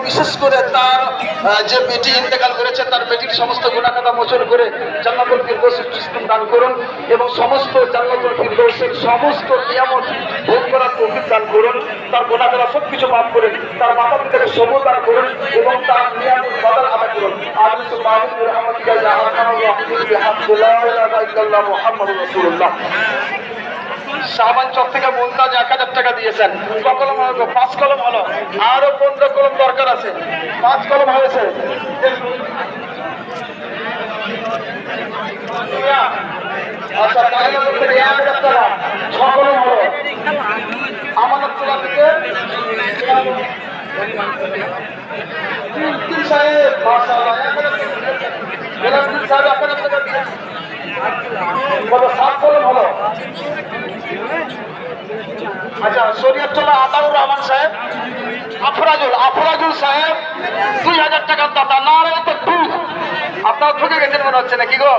বিশেষ করে তার যে বেটি ইন্তেকাল করেছে তার বেটির সমস্ত গুনাহ খাতা মোচন করে জান্নাতুল ফিরদৌসের সৃষ্টি দান করুন এবং সমস্ত জান্নাতুল ফিরদৌসের সমস্ত নিয়ামত ভোগ করার তৌফিক দান করুন। তার গুনাহ খাতা সবকিছু মাফ করেন, তার মাতা পিতাকে সবুর দান করুন এবং তার নিয়ামত বাদাল আদায় করুন। আমিন সুম্মা আমিন বিরহমাতিকা ইয়া আরহামার রাহিমিন বিহাক্কি লা ইলাহা ইল্লাল্লাহ মুহাম্মাদুর রাসূলুল্লাহ। শাহবান চক থেকে মুমতাজ 1000 টাকা দিয়েছেন। কলম হলো 5 কলম হলো, আরো 15 কলম দরকার আছে। 5 কলম হয়েছে। আচ্ছা তাহলে 1000 টাকা 6 কলম হলো। আমানতপুরা থেকে তিন সাহেব মাশাআল্লাহ 1000 সাহেব 1000 টাকা দিয়েছেন। কত 7 কলম হলো। আচ্ছা শরীয়তুল্লাহ আতাউর রহমান সাহেব, আফরাজুল সাহেব 2000 টাকার দাতা। নারায়ে তাকবীর। আপনারা ঠকে গেছেন মনে হচ্ছে নাকি গো?